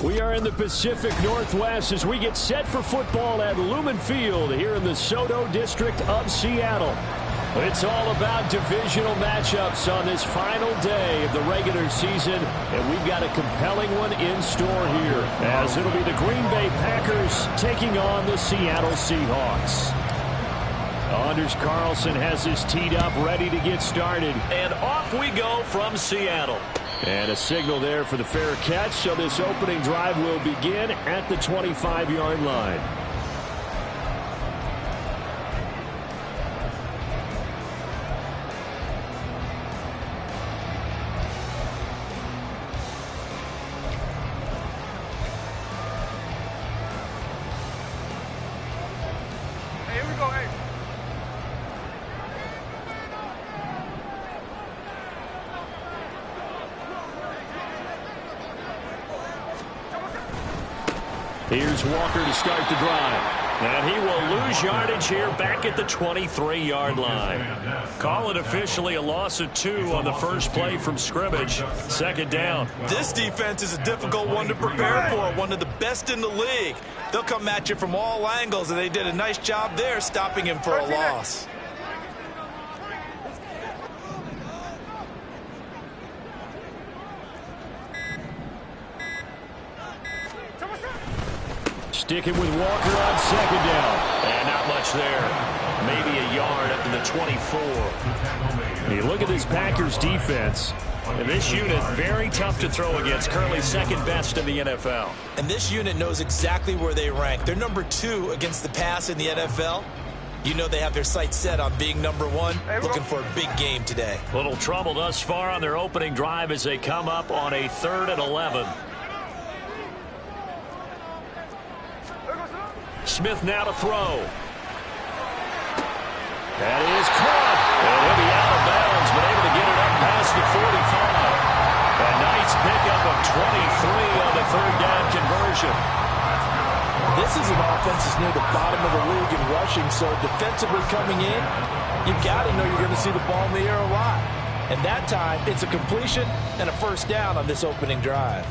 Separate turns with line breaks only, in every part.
We are in the Pacific Northwest as we get set for football at Lumen Field here in the Soto District of Seattle. It's all about divisional matchups on this final day of the regular season, and we've got a compelling one in store here, as it'll be the Green Bay Packers taking on the Seattle Seahawks. Anders Carlson has this teed up, ready to get started.
And off we go from Seattle.
And a signal there for the fair catch, so this opening drive will begin at the 25-yard line. Here's Walker to start the drive.
And he will lose yardage here back at the 23-yard line. Call it officially a loss of 2 on the first play from scrimmage. Second down.
This defense is a difficult one to prepare for, one of the best in the league. They'll come at you from all angles, and they did a nice job there stopping him for a loss.
Sticking with Walker on second down.
And not much there. Maybe a yard up to the 24.
You look at this Packers defense.
And this unit, very tough to throw against. Currently second best in the NFL.
And this unit knows exactly where they rank. They're number 2 against the pass in the NFL. You know they have their sights set on being number 1, looking for a big game today.
Little trouble thus far on their opening drive as they come up on a 3rd and 11. Smith now to throw.
That is caught.
And he'll be out of bounds, but able to get it up past the 45. A nice pickup of 23 on the 3rd down conversion.
This is an offense that's near the bottom of the league in rushing, so defensively coming in, you've got to know you're going to see the ball in the air a lot. And that time, it's a completion and a first down on this opening drive.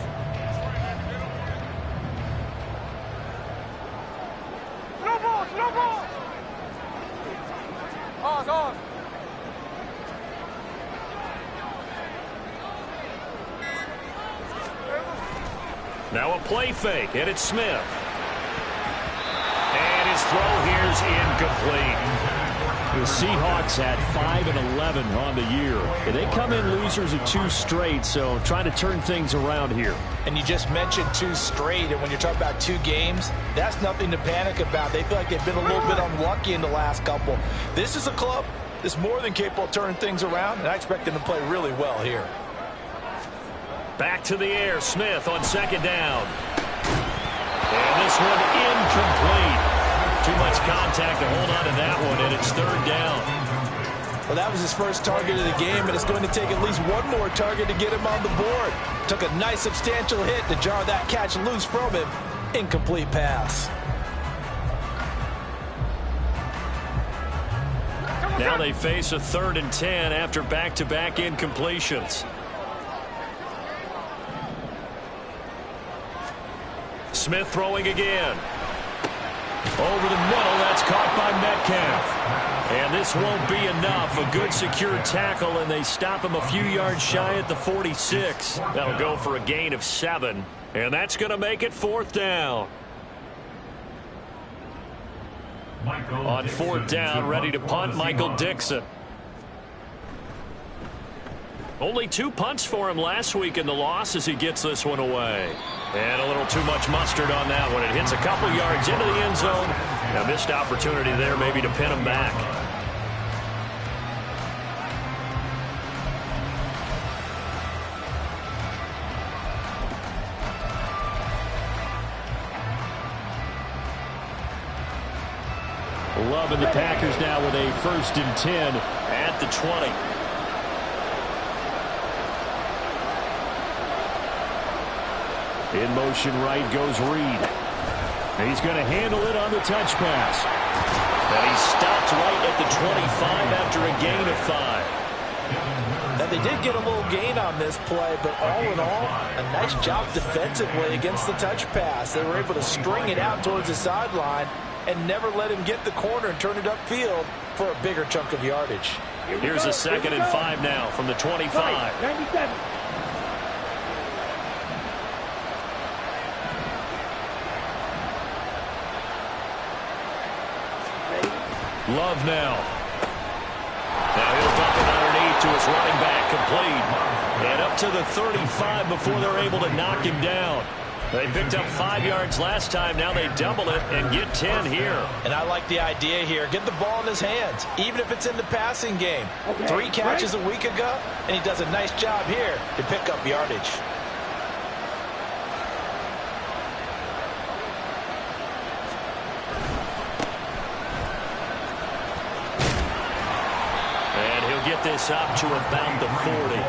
Now a play fake, and it's Smith. And his throw here's incomplete.
The Seahawks had 5 and 11 on the year. And they come in losers of 2 straight, so trying to turn things around here.
And you just mentioned 2 straight, and when you're talking about 2 games, that's nothing to panic about. They feel like they've been a little bit unlucky in the last couple. This is a club that's more than capable of turning things around, and I expect them to play really well here.
Back to the air, Smith on second down. And this one incomplete. Too much contact to hold on to that one, and it's 3rd down.
Well, that was his first target of the game, and it's going to take at least one more target to get him on the board. Took a nice substantial hit to jar that catch loose from him. Incomplete pass.
Now they face a 3rd and 10 after back-to-back incompletions. Smith throwing again. Over the middle, that's caught by Metcalf. And this won't be enough. A good secured tackle, and they stop him a few yards shy at the 46. That'll go for a gain of 7. And that's going to make it 4th down. On 4th down, ready to punt, Michael Dixon. Only 2 punts for him last week in the loss as he gets this one away. And a little too much mustard on that one. It hits a couple yards into the end zone. A missed opportunity there maybe to pin him back.
Love and the Packers now with a 1st and 10
at the 20.
In motion right goes Reed. He's going to handle it on the touch pass.
And he stopped right at the 25 after a gain of 5.
Now, they did get a little gain on this play, but all in all, a nice job defensively against the touch pass. They were able to string it out towards the sideline and never let him get the corner and turn it upfield for a bigger chunk of yardage.
Here's a 2nd and 5 now from the 25.
97.
Love now. Now he'll dump it underneath to his running back, complete. And up to the 35 before they're able to knock him down. They picked up 5 yards last time. Now they double it and get 10 here.
And I like the idea here. Get the ball in his hands, even if it's in the passing game. 3 catches a week ago, and he does a nice job here to pick up yardage.
And he'll get this up to about the 40.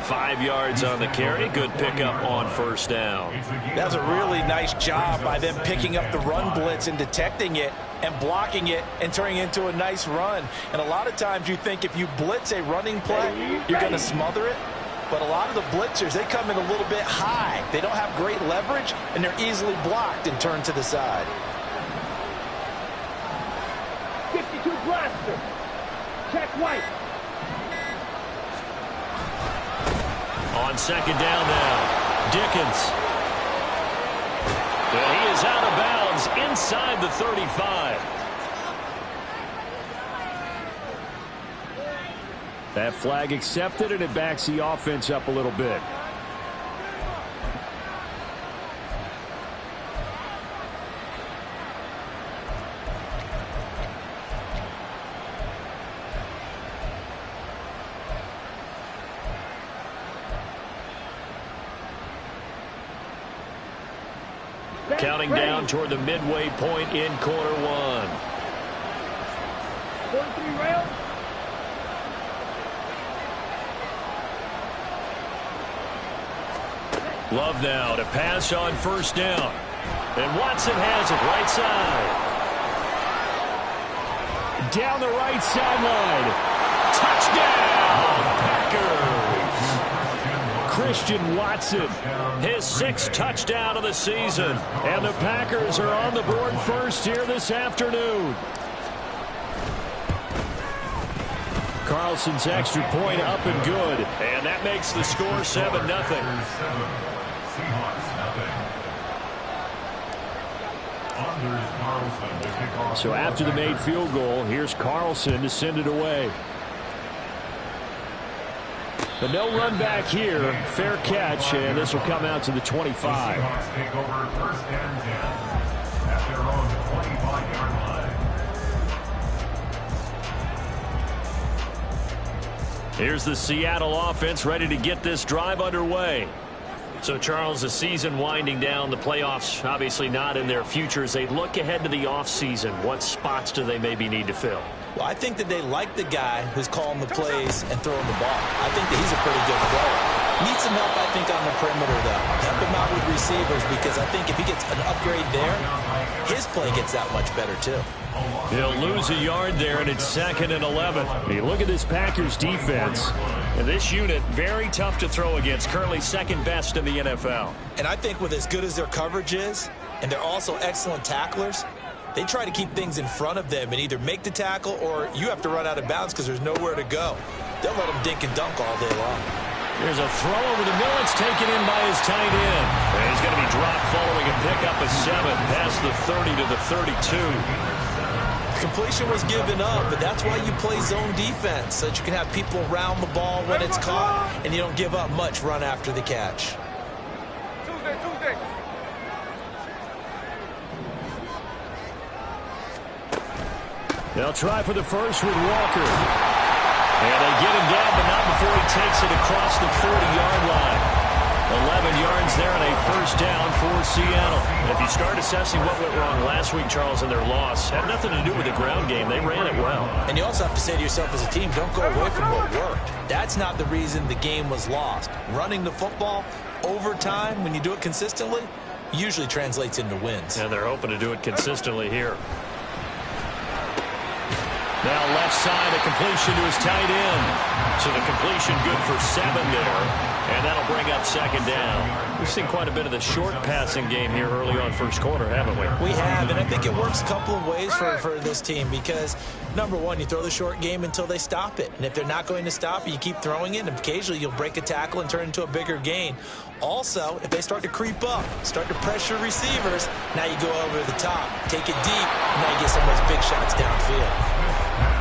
5 yards on the carry. Good pickup on 1st down.
That was a really nice job by them picking up the run blitz and detecting it and blocking it and turning it into a nice run. And a lot of times you think if you blitz a running play, you're going to smother it. But a lot of the blitzers, they come in a little bit high. They don't have great leverage, and they're easily blocked and turned to the side.
52 blaster. Check white.
On 2nd down now, Dickens. And he is out of bounds inside the 35.
That flag accepted, and it backs the offense up a little bit.
Counting down toward the midway point in quarter 1.
43 rail.
Love now to pass on 1st down. And Watson has it right side.
Down the right sideline.
Touchdown, Packers.
Christian Watson.
His 6th touchdown of the season.
And the Packers are on the board first here this afternoon. Carlson's extra point up and good.
And that makes the score 7-0.
So after the made field goal, here's Carlson to send it away. But no run back here. Fair catch, and this will come out to the 25.
Seahawks take over 1st and 10 at their own 25-yard line.
Here's the Seattle offense ready to get this drive underway. So, Charles, the season winding down, the playoffs obviously not in their future. As they look ahead to the offseason, what spots do they maybe need to fill?
Well, I think that they like the guy who's calling the plays and throwing the ball. I think that he's a pretty good player. Needs some help, I think, on the perimeter, though. Help him out with receivers, because I think if he gets an upgrade there, his play gets that much better, too.
He'll lose a yard there, and it's 2nd and 11.
Hey, look at this Packers defense.
And this unit, very tough to throw against, currently 2nd best in the NFL.
And I think with as good as their coverage is, and they're also excellent tacklers, they try to keep things in front of them and either make the tackle or you have to run out of bounds because there's nowhere to go. They'll let them dink and dunk all day long.
There's a throw over the middle. It's taken in by his tight end. And he's going to be dropped following a pickup of 7 past the 30 to the 32.
Completion was given up, but that's why you play zone defense, so that you can have people around the ball when it's caught and you don't give up much run after the catch.
Tuesday.
They'll try for the first with Walker. And they get him down, but not before he takes it across the 40-yard line.
11 yards there and a first down for Seattle. If you start assessing what went wrong last week, Charles, in their loss, had nothing to do with the ground game. They ran it well.
And you also have to say to yourself as a team, don't go away from what worked. That's not the reason the game was lost. Running the football over time, when you do it consistently, usually translates into wins.
And they're hoping to do it consistently here. Now left side, a completion to his tight end. So the completion good for 7 there. And that'll bring up second down. We've seen quite a bit of the short passing game here early on first quarter, haven't we?
We have, and I think it works a couple of ways for this team because, number one, you throw the short game until they stop it. And if they're not going to stop it, you keep throwing it, and occasionally you'll break a tackle and turn it into a bigger gain. Also, if they start to creep up, start to pressure receivers, now you go over the top, take it deep, and now you get some of those big shots downfield.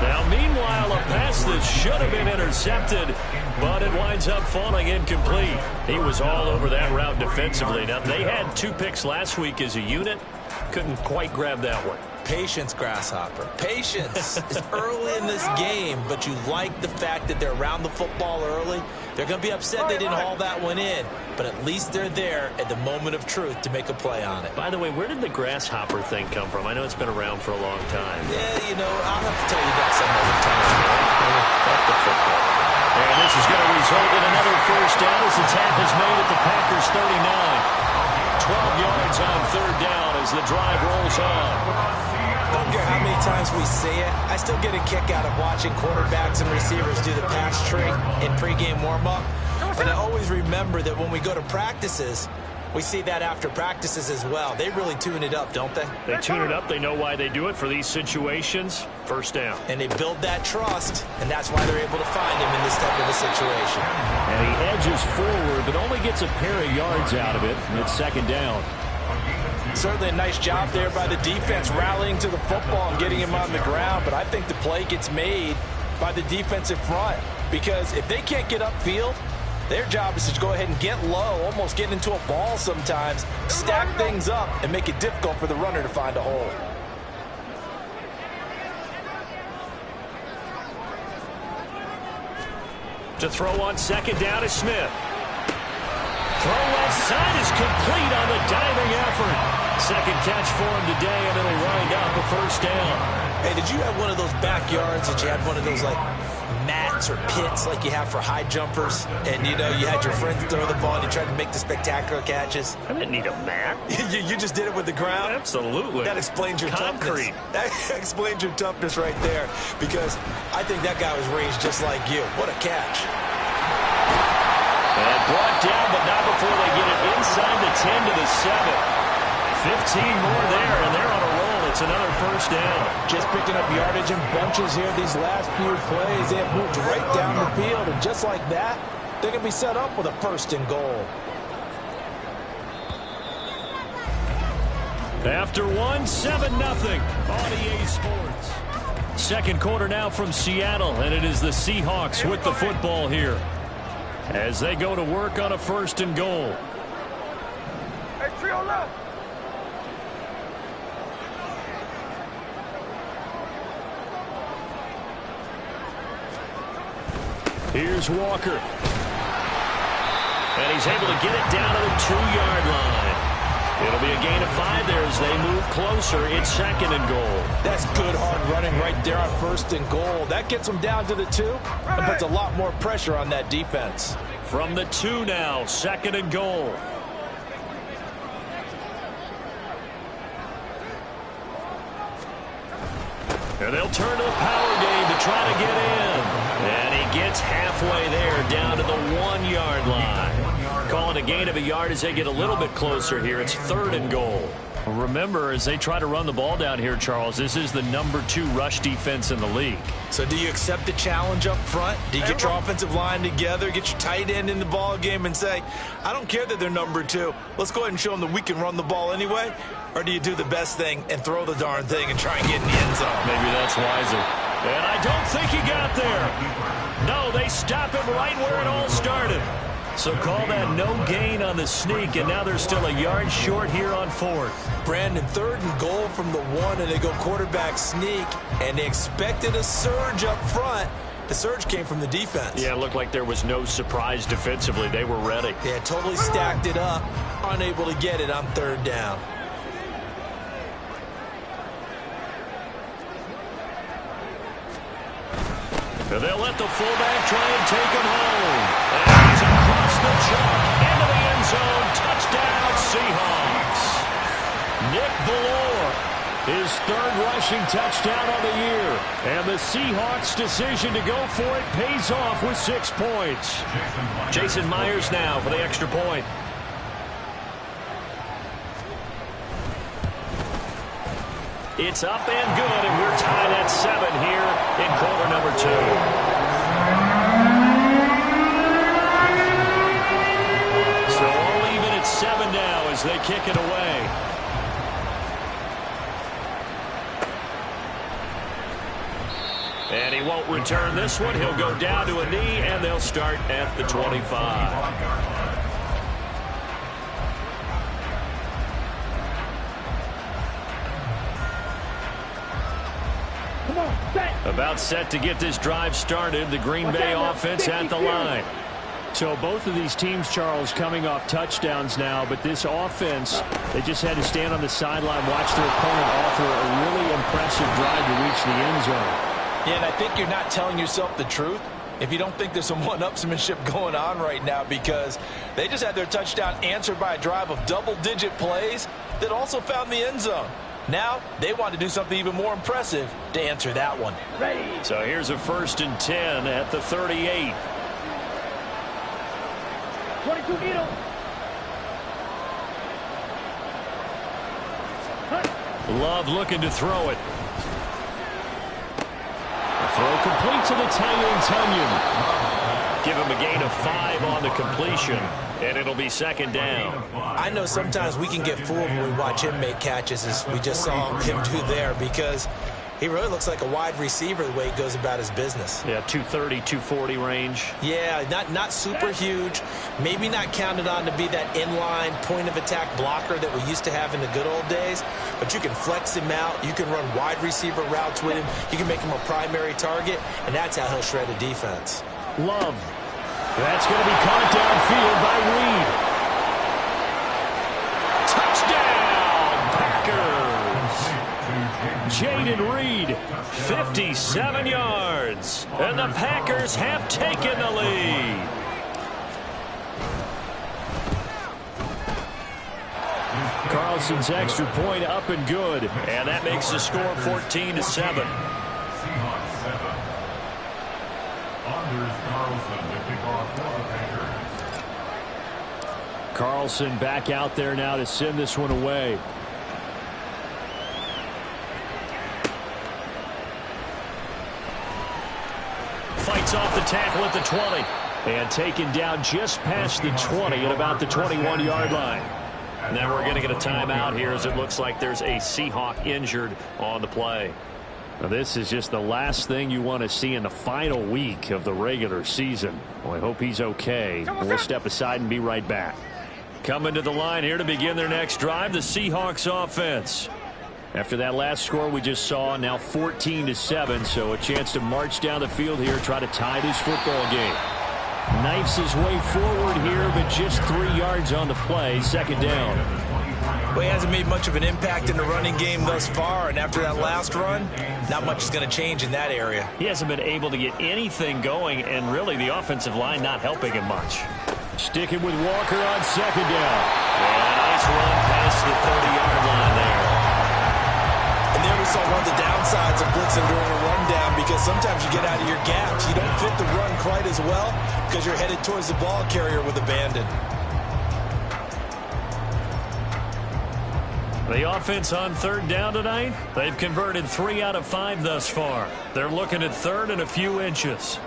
Now, meanwhile, a pass that should have been intercepted, but it winds up falling incomplete. He was all over that route defensively. Now, they had 2 picks last week as a unit. Couldn't quite grab that one.
Patience, Grasshopper. Patience. It's early in this game, but you like the fact that they're around the football early. They're going to be upset they didn't haul that one in, but at least they're there at the moment of truth to make a play on it.
By the way, where did the grasshopper thing come from? I know it's been around for a long time.
Yeah, you know, I'll have to tell you that some other time.
Fuck the football. And this is going to result in another first down as the tackle's made at the Packers' 39. 12 yards on third down as the drive rolls on.
Don't care how many times we say it, I still get a kick out of watching quarterbacks and receivers do the pass tree in pregame warm-up. And I always remember that when we go to practices, we see that after practices as well. They really tune it up, don't they?
They tune it up. They know why they do it for these situations. First down.
And they build that trust, and that's why they're able to find him in this type of a situation.
And he edges forward, but only gets a pair of yards out of it, and it's second down.
Certainly a nice job there by the defense rallying to the football and getting him on the ground, but I think the play gets made by the defensive front because if they can't get upfield, their job is to go ahead and get low, almost get into a ball sometimes, stack things up, and make it difficult for the runner to find a hole.
To throw on second down is Smith. Throw left side is complete on the diving effort. Second catch for him today, and it'll wind up a first down.
Hey, did you have one of those backyards that you had one of those, like, mats or pits like you have for high jumpers? And, you know, you had your friends throw the ball and you tried to make the spectacular catches?
I didn't need a mat.
you just did it with the ground?
Absolutely.
That explains your
concrete.
Toughness. That explains your toughness right there because I think that guy was raised just like you. What a catch.
And brought down, but not before they get it inside the 10 to the 7. 15 more there, and they're on a roll. It's another first down.
Just picking up yardage in bunches here these last few plays. They have moved right down the field, and just like that, they're going to be set up with a first and goal.
After 7-0 on EA Sports. Second quarter now from Seattle, and it is the Seahawks with the football here as they go to work on a first and goal.
Hey, trio left.
Here's Walker.
And he's able to get it down to the 2-yard line. It'll be a gain of 5 there as they move closer. It's second and goal.
That's good hard running right there on first and goal. That gets them down to the 2 and puts a lot more pressure on that defense.
From the 2 now, second and goal. And they'll turn to the power game to try to get in. And he gets halfway there down to the 1-yard line. Calling a gain of a yard as they get a little bit closer here. It's third and goal.
Remember, as they try to run the ball down here, Charles, this is the number 2 rush defense in the league.
So do you accept the challenge up front? Do you get your offensive line together, get your tight end in the ball game and say, I don't care that they're number 2. Let's go ahead and show them that we can run the ball anyway? Or do you do the best thing and throw the darn thing and try and get in the end zone?
Maybe that's wiser.
And I don't think he got there. No, they stop him right where it all started. So call that no gain on the sneak, and now they're still a yard short here on fourth.
Brandon, third and goal from the 1, and they go quarterback sneak, and they expected a surge up front, The surge came from the defense.
Yeah, it looked like there was no surprise defensively. They were ready.
Yeah, totally stacked it up, unable to get it on third down.
They'll let the fullback try and take him home. And he's across the chalk into the end zone. Touchdown, Seahawks.
Nick Ballore, his third rushing touchdown on the year. And the Seahawks' decision to go for it pays off with 6 points.
Jason Myers now for the extra point. It's up and good, and we're tied at 7 here in quarter number 2. So all even at 7 now as they kick it away. And he won't return this one. He'll go down to a knee, and they'll start at the 25. About set to get this drive started. The Green Bay offense at the line.
So both of these teams, Charles, coming off touchdowns now, but this offense, they just had to stand on the sideline, watch their opponent offer a really impressive drive to reach the end zone.
Yeah, and I think you're not telling yourself the truth if you don't think there's some one-upsmanship going on right now, because they just had their touchdown answered by a drive of double-digit plays that also found the end zone. Now, they want to do something even more impressive to answer that one.
Ready.
So here's a 1st and 10 at the 38.
22 Edo.
Love looking to throw it.
Throw complete to the tight end, Tunyon.
Give him a gain of 5 on the completion, and it'll be 2nd down.
I know sometimes we can get fooled when we watch him make catches, as we just saw him do there, because he really looks like a wide receiver the way he goes about his business.
Yeah, 230, 240 range.
Yeah, not super huge. Maybe not counted on to be that inline point-of-attack blocker that we used to have in the good old days, but you can flex him out. You can run wide receiver routes with him. You can make him a primary target, and that's how he'll shred a defense.
Love. That's going to be caught downfield by Reed. Touchdown, Packers. Jaden Reed, 57 yards. And the Packers have taken the lead. Carlson's extra point up and good.
And that makes the score 14-7.
Seahawks 7. Anders Carlson to kick off for the Packers.
Carlson back out there now to send this one away.
Fights off the tackle at the 20.
And taken down just past the 20 at about the 21-yard line.
Now we're going to get a timeout here as it looks like there's a Seahawk injured on the play.
Now this is just the last thing you want to see in the final week of the regular season. Well, I hope he's okay. We'll step aside and be right back.
Coming to the line here to begin their next drive, the Seahawks offense.
After that last score we just saw, now 14-7, so a chance to march down the field here, try to tie this football game. Knifes his way forward here, but just 3 yards on the play, 2nd down.
Well, he hasn't made much of an impact in the running game thus far, and after that last run, not much is going to change in that area.
He hasn't been able to get anything going, and really the offensive line not helping him much.
Sticking with Walker on 2nd down.
And a nice run past the 30-yard line there.
And there we saw one of the downsides of blitzing during a rundown, because sometimes you get out of your gaps. You don't fit the run quite as well because you're headed towards the ball carrier with abandon.
The offense on 3rd down tonight, they've converted 3 out of 5 thus far. They're looking at 3rd and a few inches.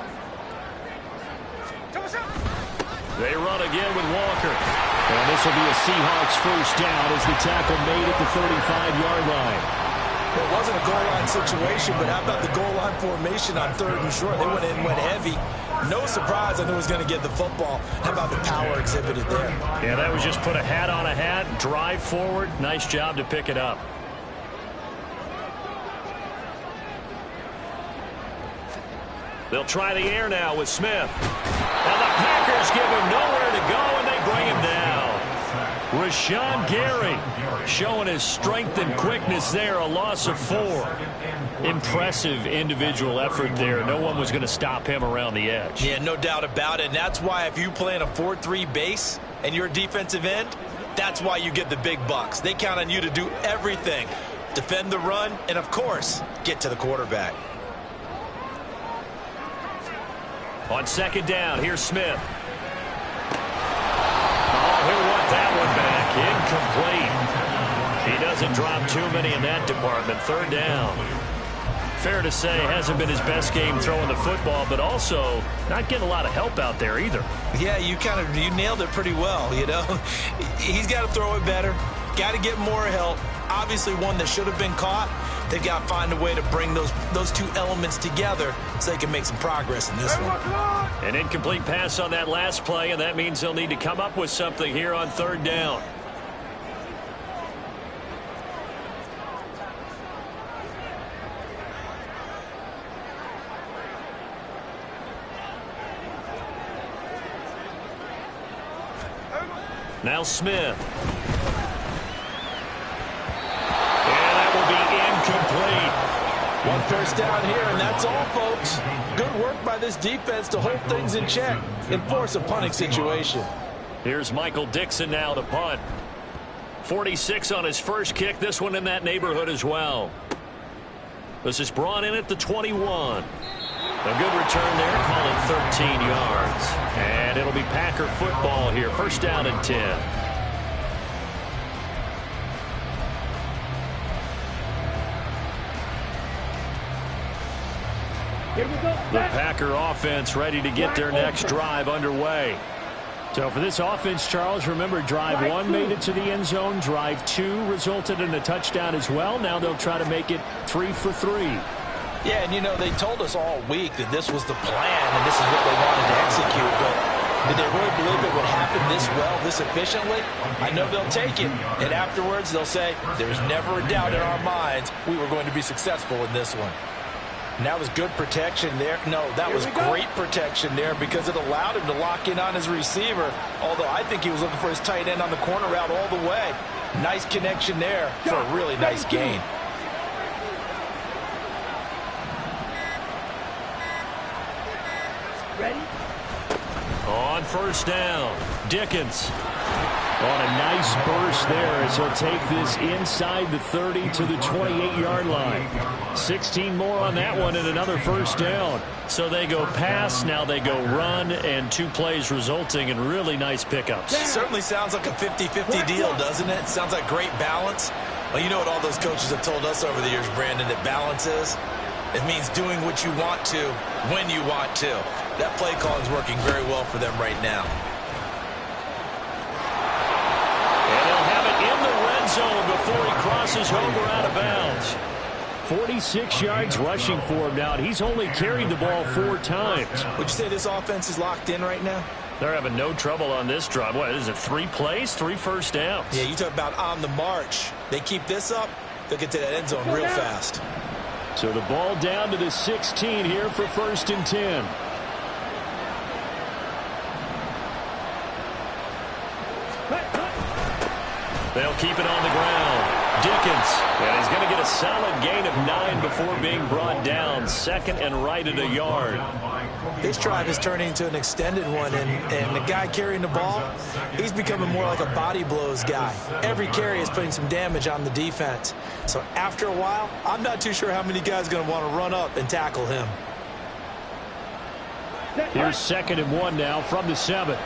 They run again with Walker.
And this will be a Seahawks 1st down as the tackle made at the 35-yard line.
It wasn't a goal line situation, but how about the goal line formation on 3rd and short? They went in, went heavy. No surprise, I knew he was going to get the football. How about the power exhibited there?
Yeah, that was just put a hat on a hat, drive forward. Nice job to pick it up. They'll try the air now with Smith. And the Packers give him nowhere to go, and they bring him down. Rashawn Gary showing his strength and quickness there, a loss of 4. Impressive individual effort there. No one was going to stop him around the edge.
Yeah, no doubt about it. And that's why if you play in a 4-3 base and you're a defensive end, that's why you get the big bucks. They count on you to do everything. Defend the run and, of course, get to the quarterback.
On second down, here's Smith. Oh, he'll want that one back. Incomplete. He doesn't drop too many in that department. Third down. Fair to say, hasn't been his best game throwing the football, but also not getting a lot of help out there either.
Yeah, you nailed it pretty well, you know. He's got to throw it better. Got to get more help. Obviously one that should have been caught. They've got to find a way to bring those two elements together so they can make some progress in this one.
An incomplete pass on that last play, and that means they'll need to come up with something here on third down. Now Smith. Incomplete.
One first down here, and that's all, folks. Good work by this defense to hold things in check and force a punting situation.
Here's Michael Dixon now to punt. 46 on his first kick. This one in that neighborhood as well. This is brought in at the 21. A good return there, call it 13 yards. And it'll be Packer football here. First down and 10. The Packer offense ready to get their next drive underway.
So for this offense, Charles, remember drive 1 made it to the end zone. Drive 2 resulted in a touchdown as well. Now they'll try to make it 3 for 3.
Yeah, and you know, they told us all week that this was the plan and this is what they wanted to execute. But did they really believe it would happen this well, this efficiently? I know they'll take it. And afterwards, they'll say, there's never a doubt in our minds we were going to be successful in this one. And that was good protection there. No, that was great protection there because it allowed him to lock in on his receiver. Although I think he was looking for his tight end on the corner route all the way. Nice connection there for a really nice gain.
Ready?
On first down, Dickens.
On a nice burst there as he'll take this inside the 30 to the 28-yard line. 16 more on that one and another first down.
So they go pass, now they go run, and 2 plays resulting in really nice pickups.
It certainly sounds like a 50-50 deal, doesn't it? Sounds like great balance. Well, you know what all those coaches have told us over the years, Brandon, that balance is? It means doing what you want to, when you want to. That play call is working very well for them right now.
Zone before he crosses over out of bounds.
46 yards rushing for him now. He's only carried the ball 4 times.
Would you say this offense is locked in right now?
They're having no trouble on this drive. What is it, 3 plays, 3 first downs?
Yeah, you talk about on the march. They keep this up, they'll get to that end zone real fast.
So the ball down to the 16 here for first and 10.
They'll keep it on the ground. Dickens, and he's going to get a solid gain of 9 before being brought down. Second and right at a yard.
This drive is turning into an extended one, and the guy carrying the ball, he's becoming more like a body blows guy. Every carry is putting some damage on the defense. So after a while, I'm not too sure how many guys are going to want to run up and tackle him.
Here's second and 1 now from the 7.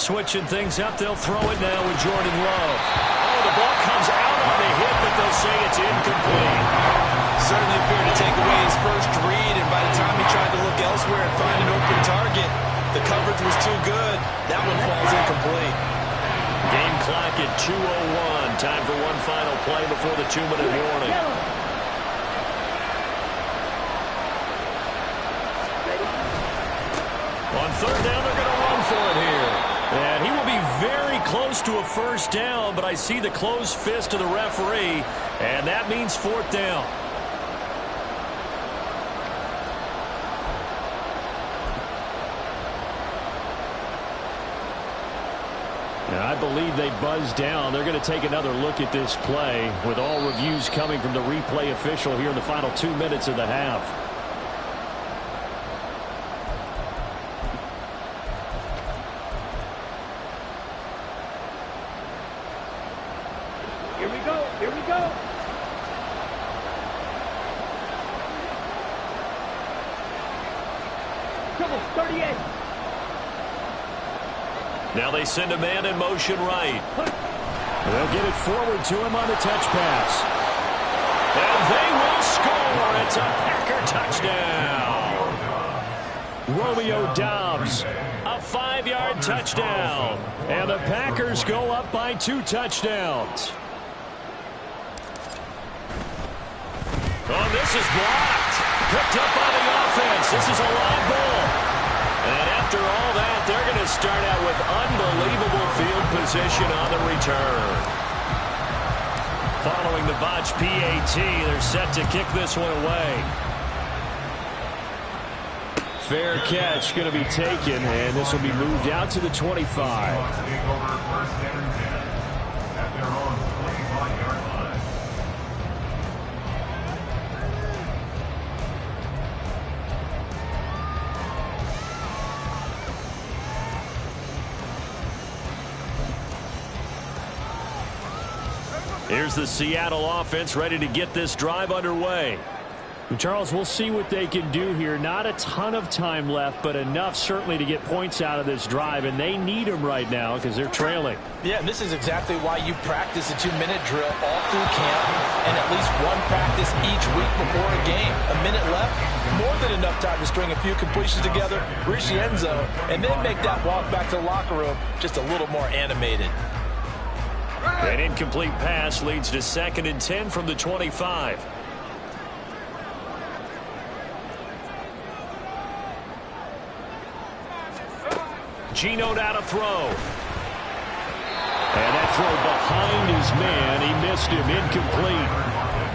Switching things up, they'll throw it now with Jordan Love. Oh, the ball comes out on the hit, but they'll say it's incomplete.
Certainly appeared to take away his first read, and by the time he tried to look elsewhere and find an open target, the coverage was too good. That one falls incomplete.
Game clock at 2:01. Time for one final play before the 2-minute warning. On third down, they're going to run for it here. to a first down, but I see the closed fist of the referee, and that means fourth down.
And I believe they buzzed down. They're going to take another look at this play with all reviews coming from the replay official here in the final 2 minutes of the half.
Here we go. Here we go. Come on, 38.
Now they send a man in motion right.
They'll get it forward to him on the touch pass.
And they will score. It's a Packer touchdown.
Romeo Dobbs, a 5-yard touchdown. And the Packers go up by 2 touchdowns.
Oh, this is blocked. Picked up by the offense. This is a live ball. And after all that, they're going to start out with unbelievable field position on the return. Following the botch PAT, they're set to kick this one away.
Fair catch going to be taken, and this will be moved out to the 25.
Seahawks take over first and 10 at their own 25-yard line.
Here's the Seattle offense ready to get this drive underway.
And Charles, we'll see what they can do here. Not a ton of time left, but enough certainly to get points out of this drive, and they need them right now because they're trailing.
Yeah, and this is exactly why you practice a 2-minute drill all through camp and at least one practice each week before a game. A minute left, more than enough time to string a few completions together, reach the end zone, and then make that walk back to the locker room just a little more animated.
An incomplete pass leads to 2nd and 10 from the 25. Geno now to throw.
And that throw behind his man. He missed him. Incomplete.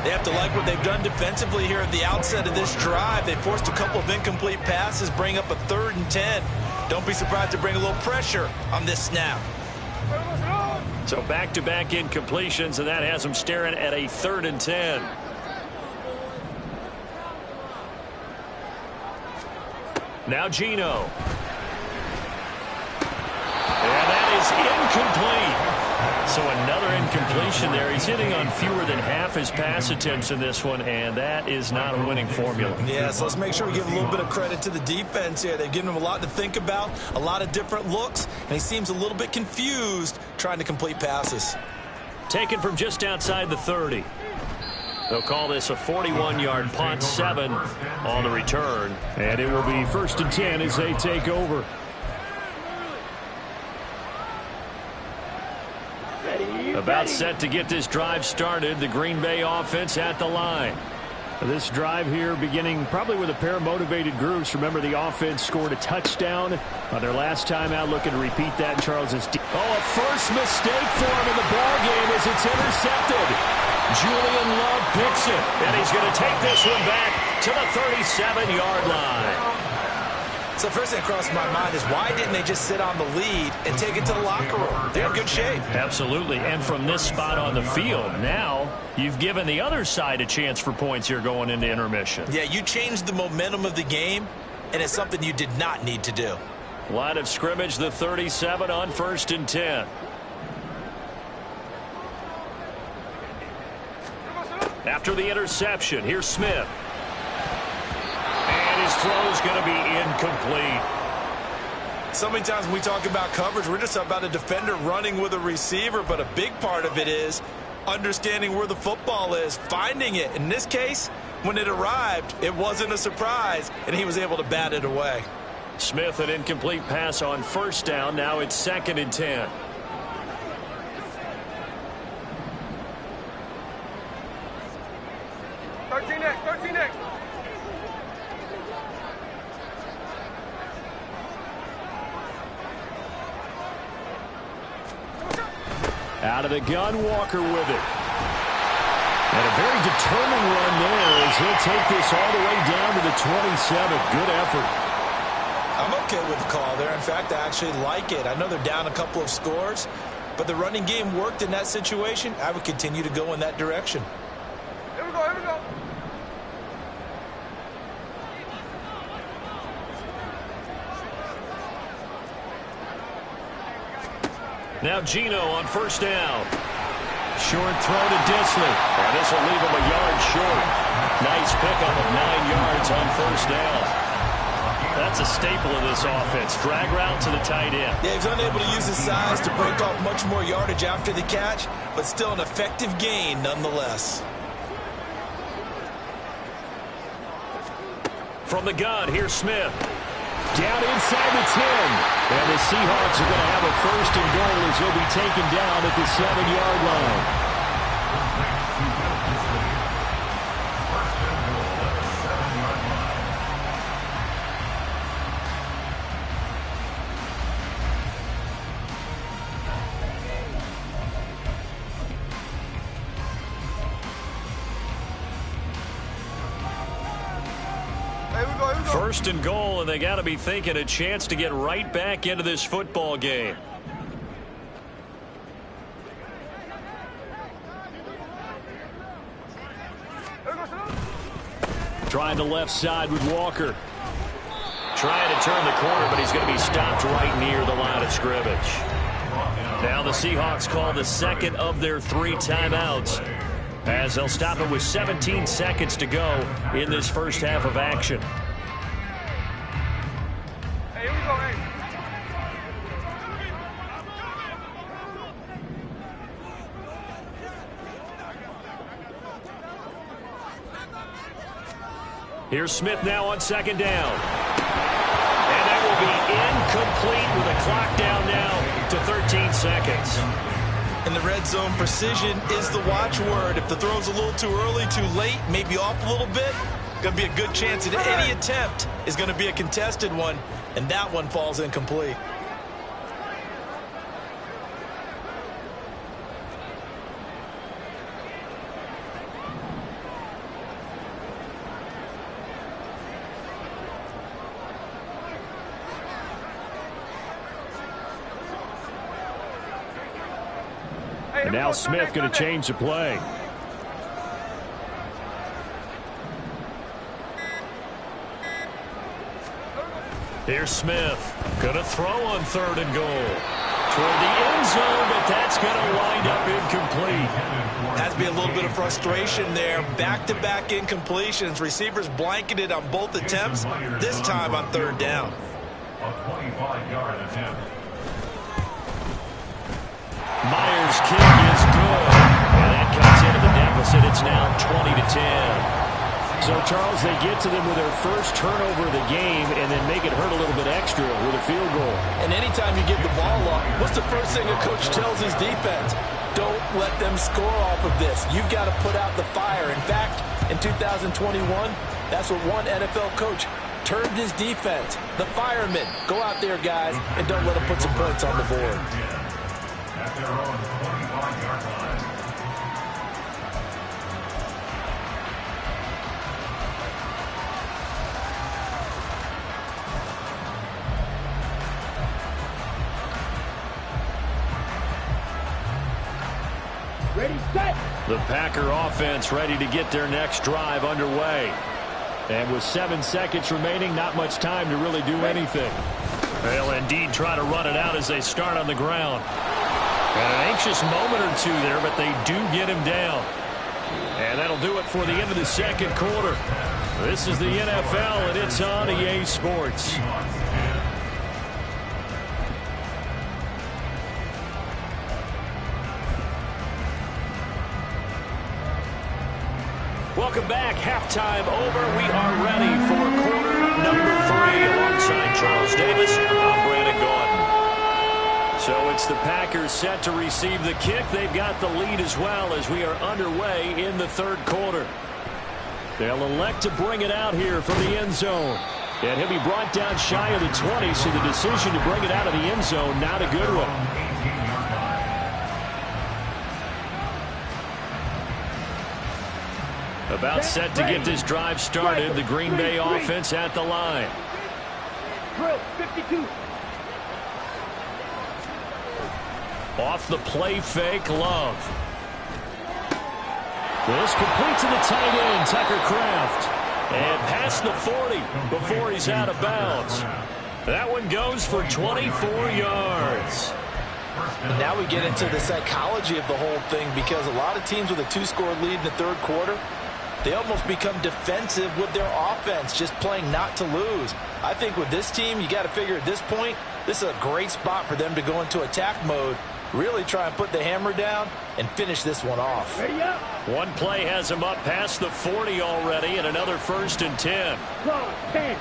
They have to like what they've done defensively here at the outset of this drive. They forced a couple of incomplete passes, bring up a 3rd and 10. Don't be surprised to bring a little pressure on this snap.
So back-to-back incompletions, and that has them staring at a 3rd and 10. Now Geno. And that is incomplete. So another incompletion there. He's hitting on fewer than half his pass attempts in this one, and that is not a winning formula.
Yeah, so let's make sure we give a little bit of credit to the defense here. They've given him a lot to think about, a lot of different looks, and he seems a little bit confused trying to complete passes.
Taken from just outside the 30. They'll call this a 41-yard punt, 7 on the return.
And it will be 1st and 10 as they take over.
About set to get this drive started. The Green Bay offense at the line.
This drive here beginning probably with a pair of motivated groups. Remember, the offense scored a touchdown on their last time out. Looking to repeat that in Charles's.
Oh, a first mistake for him in the ballgame as it's intercepted. Julian Love picks it, and he's going to take this one back to the 37-yard line.
So first thing that crossed my mind is why didn't they just sit on the lead and take it to the locker room? They're in good shape.
Absolutely, and from this spot on the field, now you've given the other side a chance for points here going into intermission.
Yeah, you changed the momentum of the game, and it's something you did not need to do.
Line of scrimmage, the 37 on 1st and 10. After the interception, here's Smith. And his throw's going to be incomplete.
So many times when we talk about coverage, we're just about a defender running with a receiver, but a big part of it is understanding where the football is, finding it. In this case, when it arrived, it wasn't a surprise, and he was able to bat it away.
Smith, an incomplete pass on 1st down. Now it's 2nd and 10.
Next.
Out of the gun, Walker with it. And a very determined run there as he'll take this all the way down to the 27. Good effort.
I'm okay with the call there. In fact, I actually like it. I know they're down a couple of scores, but the running game worked in that situation. I would continue to go in that direction.
Here we go, here we go.
Now Gino on first down. Short throw to Disley. And this will leave him a yard short. Nice pickup of 9 yards on first down. That's a staple of this offense. Drag route to the tight end.
Yeah, he's unable to use his size to break off much more yardage after the catch, but still an effective gain nonetheless.
From the gun, here's Smith.
Down inside the 10. And the Seahawks are going to have a first and goal as he'll be taken down at the 7-yard line.
First and goal, and they got to be thinking a chance to get right back into this football game.
Trying the left side with Walker.
Trying to turn the corner, but he's going to be stopped right near the line of scrimmage. Now the Seahawks call the second of their 3 timeouts, as they'll stop it with 17 seconds to go in this first half of action. Here's Smith now on second down. And that will be incomplete with a clock down now to 13 seconds.
In the red zone, precision is the watchword. If the throw's a little too early, too late, maybe off a little bit, going to be a good chance that any attempt is going to be a contested one, and that one falls incomplete.
And now Smith going to change the play.
Here's Smith. Going to throw on third and goal. Toward the end zone, but that's going to wind up incomplete.
Has to be a little bit of frustration there. Back-to-back incompletions. Receivers blanketed on both attempts, this time on third down.
A 25-yard attempt.
Myers' kick is good. And that cuts into the deficit. It's now 20-10.
So, Charles, they get to them with their first turnover of the game and then make it hurt a little bit extra with a field goal.
And anytime you give the ball up, what's the first thing a coach tells his defense? Don't let them score off of this. You've got to put out the fire. In fact, in 2021, that's what one NFL coach termed his defense. The firemen. Go out there, guys, and don't let them put some points on the board.
At their own 25-yard line.
Ready, set.
The Packer offense ready to get their next drive underway. And with 7 seconds remaining, not much time to really do anything.
They'll indeed try to run it out as they start on the ground. And an anxious moment or two there, but they do get him down. And that'll do it for the end of the second quarter. This is the NFL, and it's on EA Sports. Welcome back. Halftime over. We are ready for quarter number 3 alongside Charles Davis. I'm Brandon Gordon. So it's the Packers set to receive the kick. They've got the lead as well as we are underway in the third quarter. They'll elect to bring it out here from the end zone. And he'll be brought down shy of the 20, so the decision to bring it out of the end zone, not a good one. About set to get this drive started. The Green Bay offense at the line.
Drill 52.
Off the play fake, Love. This complete to the tight end, Tucker Kraft. And past the 40 before he's out of bounds. That one goes for 24 yards.
And now we get into the psychology of the whole thing, because a lot of teams with a 2-score lead in the third quarter, they almost become defensive with their offense, just playing not to lose. I think with this team, you got to figure at this point, this is a great spot for them to go into attack mode, really try and put the hammer down and finish this one off.
Ready up.
One play has him up past the 40 already, and another 1st and 10.
10.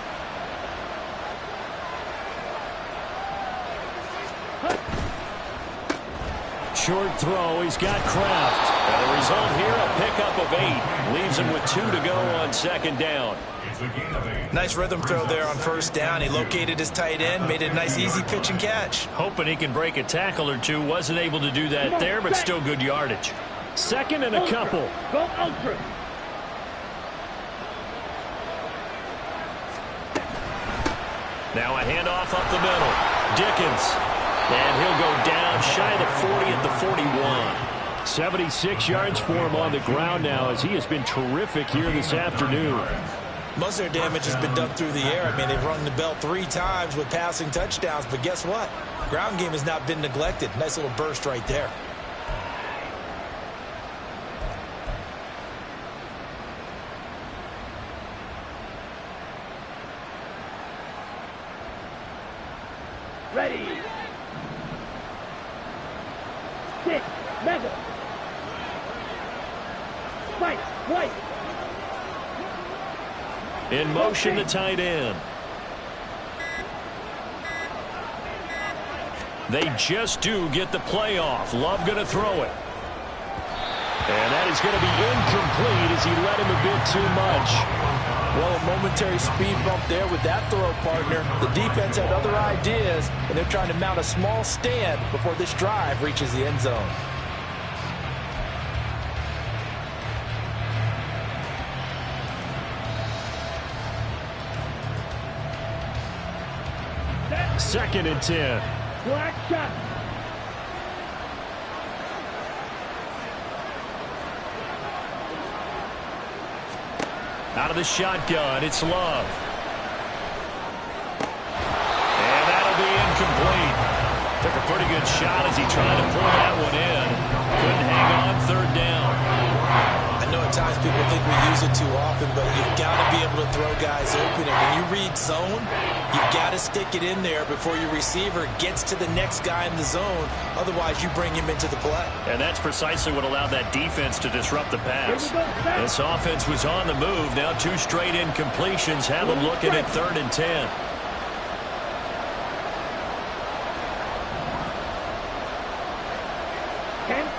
Short throw. He's got Kraft.
And the result here, a pickup of 8. Leaves him with 2 to go on 2nd down.
It's a gain of 8.
Nice rhythm throw there on 1st down. He located his tight end, made it a nice easy pitch and catch.
Hoping he can break a tackle or two. Wasn't able to do that there, but still good yardage.
2nd and a couple.
Go ultra.
Now a handoff up the middle. Dickens. And he'll go down shy of the 40 at the 41.
76 yards for him on the ground now, as he has been terrific here this afternoon.
Most of their damage has been done through the air. I mean, they've rung the bell 3 times with passing touchdowns, but guess what? Ground game has not been neglected. Nice little burst right there.
Ready. 6. Mega. Fight. White.
In motion, the tight end. They just do get the play off. Love going to throw it. And that is going to be incomplete as he led him a bit too much.
Well, a momentary speed bump there with that throw partner. The defense had other ideas, and they're trying to mount a small stand before this drive reaches the end zone.
Second and 10.
Black shot.
Out of the shotgun, it's Love. And that'll be incomplete. Took a pretty good shot as he tried to pull that one in. Couldn't hang on 3rd down.
I know at times people think we use it too often, but you've got to be able to throw guys open. And when you read zone, you've got to stick it in there before your receiver gets to the next guy in the zone. Otherwise, you bring him into the play.
And that's precisely what allowed that defense to disrupt the pass. This offense was on the move. Now 2 straight incompletions have them looking at 3rd and 10.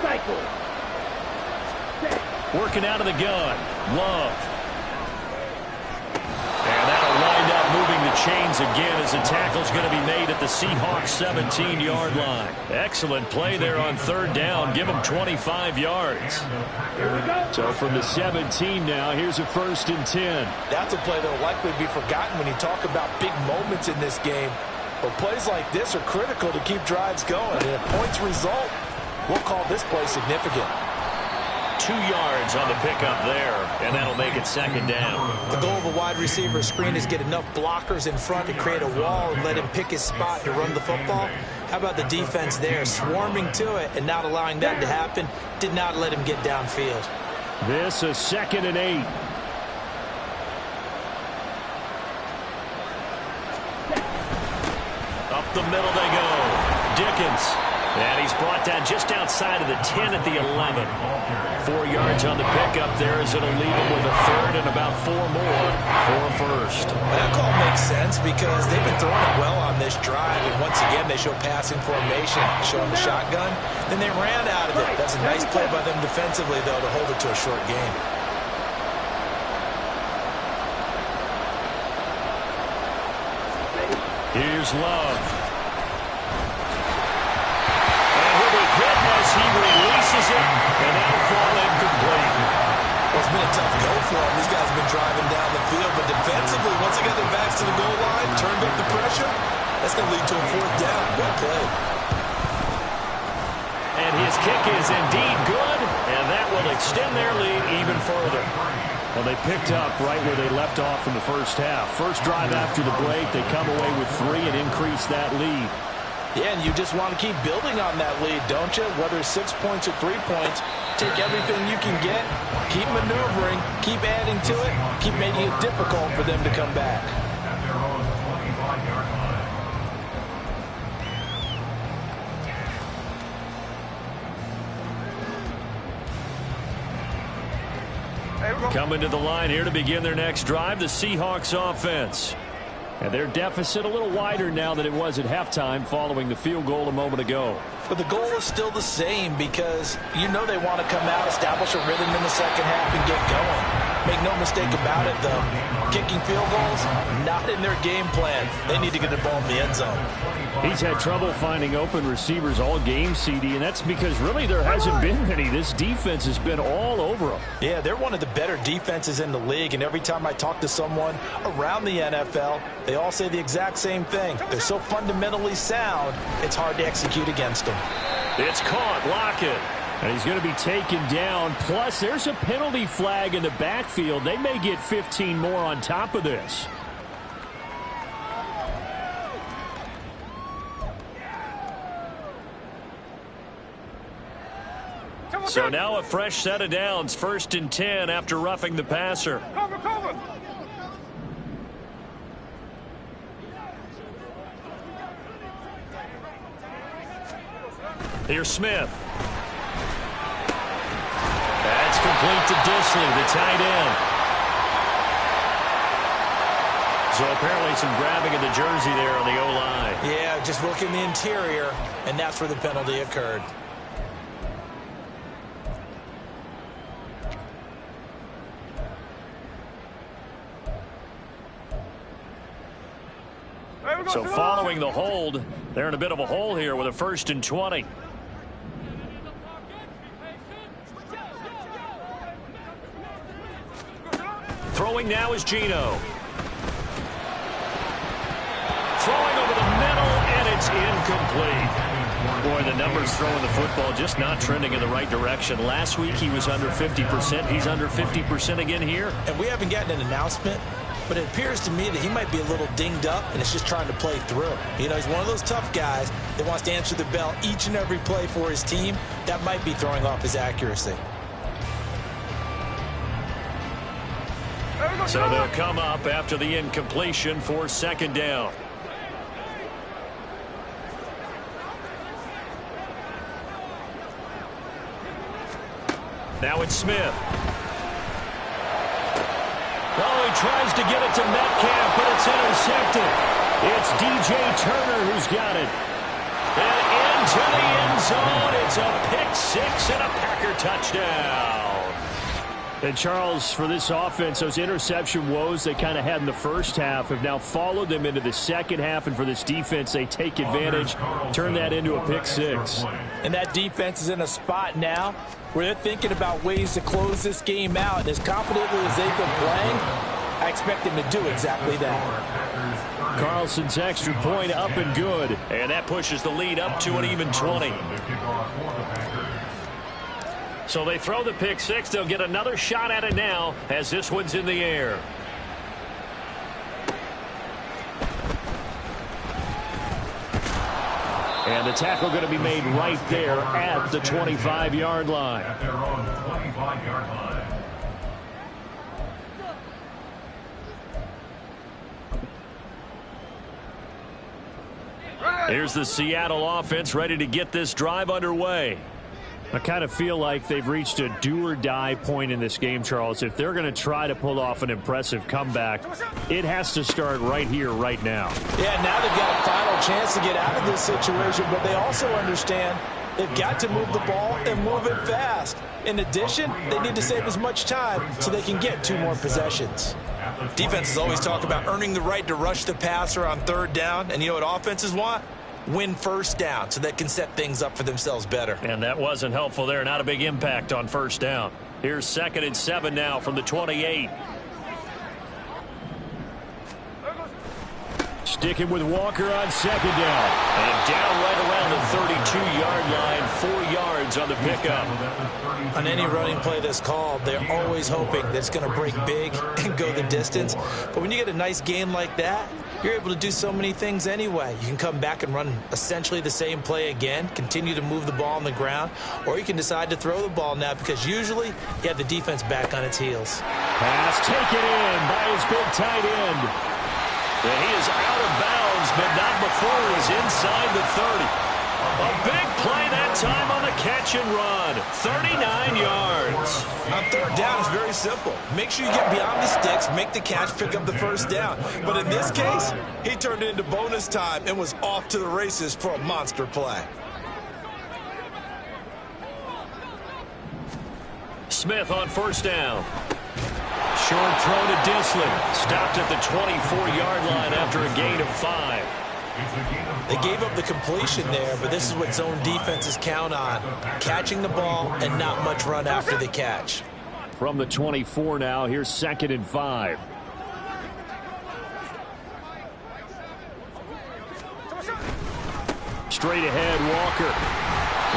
Cycle.
Working out of the gun. Love. And that'll wind up moving the chains again as the tackle's going to be made at the Seahawks 17-yard line. Excellent play there on 3rd down. Give them 25 yards.
So from the 17 now, here's a 1st and 10.
That's a play that will likely be forgotten when you talk about big moments in this game. But plays like this are critical to keep drives going. And if points result, we'll call this play significant.
2 yards on the pickup there, and that'll make it 2nd down.
The goal of a wide receiver screen is get enough blockers in front to create a wall and let him pick his spot to run the football. How about the defense there, swarming to it and not allowing that to happen? Did not let him get downfield.
This a 2nd and 8.
Up the middle they go. Dickens. And he's brought down just outside of the 10 at the 11. 4 yards on the pickup there as it'll leave him with a 3rd and about 4 more for a 1st.
That call makes sense because they've been throwing it well on this drive. And once again, they show passing formation, showing the shotgun. Then they ran out of it. That's a nice play by them defensively, though, to hold it to a short game.
Here's Love. He releases it, and that'll fall incomplete.
Well, it's been a tough go for them. These guys have been driving down the field, but defensively, once they got their backs to the goal line, turned up the pressure, that's going to lead to a 4th down. Well played.
And his kick is indeed good, and that will extend their lead even further.
Well, they picked up right where they left off in the first half. First drive after the break, they come away with 3 and increase that lead.
Yeah, and you just want to keep building on that lead, don't you? Whether it's 6 points or 3 points, take everything you can get, keep maneuvering, keep adding to it, keep making it difficult for them to come back.
At their own 25-yard line.
Coming to the line here to begin their next drive, the Seahawks offense.
And their deficit a little wider now than it was at halftime following the field goal a moment ago.
But the goal is still the same because you know they want to come out, establish a rhythm in the second half, and get going. Make no mistake about it, though. Kicking field goals, not in their game plan. They need to get the ball in the end zone.
He's had trouble finding open receivers all game, CD, and that's because really there hasn't been many. This defense has been all over them.
Yeah, they're one of the better defenses in the league, and every time I talk to someone around the NFL, they all say the exact same thing. They're so fundamentally sound, it's hard to execute against them.
It's caught. Lockett.
And he's going to be taken down. Plus, there's a penalty flag in the backfield. They may get 15 more on top of this.
So now a fresh set of downs. 1st and 10 after roughing the passer. Here's Smith. That's complete to Disley, the tight end. So apparently some grabbing of the jersey there on the O-line.
Yeah, just look in the interior, and that's where the penalty occurred.
So following the hold, they're in a bit of a hole here with a 1st and 20. Throwing now is Geno. Throwing over the middle, and it's incomplete. Boy, the numbers throwing the football just not trending in the right direction. Last week he was under 50%. He's under 50% again here.
And we haven't gotten an announcement, but it appears to me that he might be a little dinged up and is just trying to play through. You know, he's one of those tough guys that wants to answer the bell each and every play for his team. That might be throwing off his accuracy.
So they'll come up after the incompletion for 2nd down. Now it's Smith. Oh, he tries to get it to Metcalf, but it's intercepted. It's DJ Turner who's got it. And into the end zone. It's a pick 6 and a Packer touchdown.
And Charles, for this offense, those interception woes they kind of had in the first half have now followed them into the second half. And for this defense, they take advantage, turn that into a pick 6.
And that defense is in a spot now where they're thinking about ways to close this game out. And as confidently as they've been playing, I expect them to do exactly that.
Carlson's extra point up and good.
And that pushes the lead up to an even 20. So they throw the pick 6. They'll get another shot at it now as this one's in the air.
And the tackle going to be made right there at the 25-yard line.
At their own 25-yard line.
Here's the Seattle offense ready to get this drive underway.
I kind of feel like they've reached a do-or-die point in this game, Charles. If they're going to try to pull off an impressive comeback, it has to start right here, right now.
Yeah, now they've got a final chance to get out of this situation, but they also understand they've got to move the ball and move it fast. In addition, they need to save as much time so they can get 2 more possessions. Defenses always talk about earning the right to rush the passer on 3rd down, and you know what offenses want? Win 1st down so they can set things up for themselves better.
And that wasn't helpful there. Not a big impact on 1st down. Here's 2nd and 7 now from the 28.
Sticking with Walker on 2nd down.
And down right around the 32-yard line, 4 yards on the pickup.
On any running play that's called, they're always hoping that it's going to break big and go the distance. But when you get a nice game like that, you're able to do so many things anyway. You can come back and run essentially the same play again, continue to move the ball on the ground, or you can decide to throw the ball now because usually you have the defense back on its heels.
Pass taken in by his big tight end.
And he is out of bounds, but not before he's inside the 30. A big play that time on the catch and run. 39 yards.
On 3rd down, it's very simple. Make sure you get beyond the sticks, make the catch, pick up the 1st down. But in this case, he turned it into bonus time and was off to the races for a monster play.
Smith on 1st down. Short throw to Disley. Stopped at the 24-yard line after a gain of 5.
They gave up the completion there, but this is what zone defenses count on. Catching the ball and not much run after the catch.
From the 24 now, here's 2nd and 5. Straight ahead, Walker.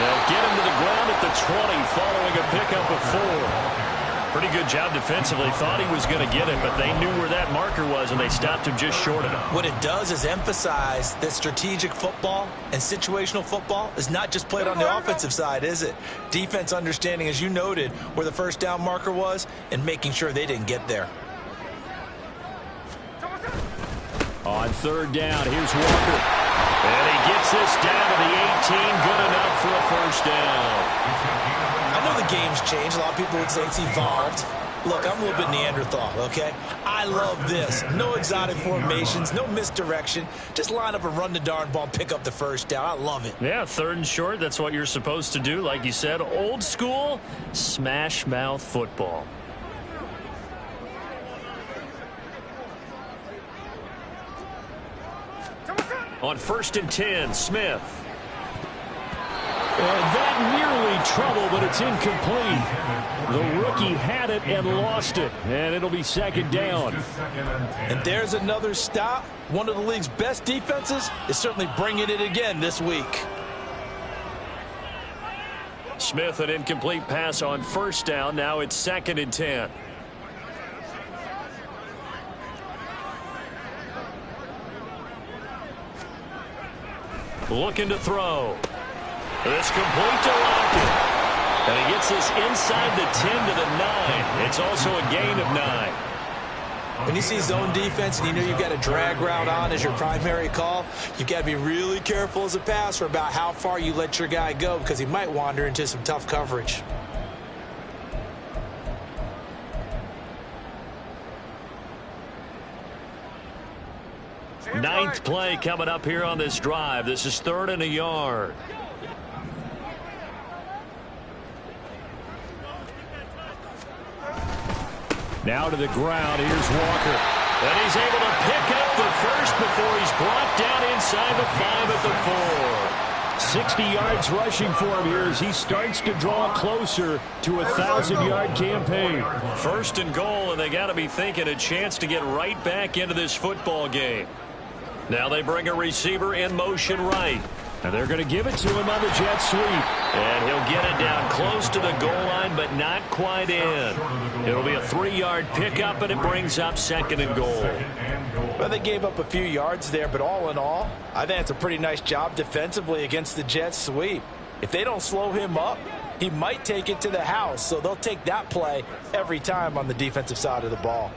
They'll get him to the ground at the 20 following a pickup of 4.
Pretty good job defensively. Thought he was going to get it, but they knew where that marker was, and they stopped him just short of it.
What it does is emphasize that strategic football and situational football is not just played on the offensive side, is it? Defense understanding, as you noted, where the 1st down marker was and making sure they didn't get there.
On 3rd down, here's Walker.
And he gets this down to the 18. Good enough for a 1st down.
I know the game's changed. A lot of people would say it's evolved. Look, I'm a little bit Neanderthal, okay? I love this. No exotic formations, no misdirection. Just line up and run the darn ball, pick up the 1st down. I love it.
Yeah, 3rd and short. That's what you're supposed to do. Like you said, old school, smash mouth football. On 1st and 10, Smith.
And that nearly trouble, but it's incomplete. The rookie had it and lost it, and it'll be 2nd down.
And there's another stop. One of the league's best defenses is certainly bringing it again this week.
Smith, an incomplete pass on 1st down. Now it's 2nd and 10. Looking to throw. It's complete to Lockett. And he gets this inside the 10 to the 9. It's also a gain of 9.
When you see zone defense and you know you've got a drag route on as your primary call, you've got to be really careful as a passer about how far you let your guy go because he might wander into some tough coverage.
Ninth play coming up here on this drive. This is 3rd and a yard.
Now to the ground. Here's Walker.
And he's able to pick up the 1st before he's brought down inside the 5 at the 4.
60 yards rushing for him here as he starts to draw closer to a 1,000-yard campaign.
1st and goal, and they got to be thinking a chance to get right back into this football game. Now they bring a receiver in motion right.
And they're going to give it to him on the jet sweep.
And he'll get it down close to the goal line, but not quite in. It'll be a 3-yard pickup, and it brings up 2nd and goal.
Well, they gave up a few yards there, but all in all, I think it's a pretty nice job defensively against the jet sweep. If they don't slow him up, he might take it to the house, so they'll take that play every time on the defensive side of the ball.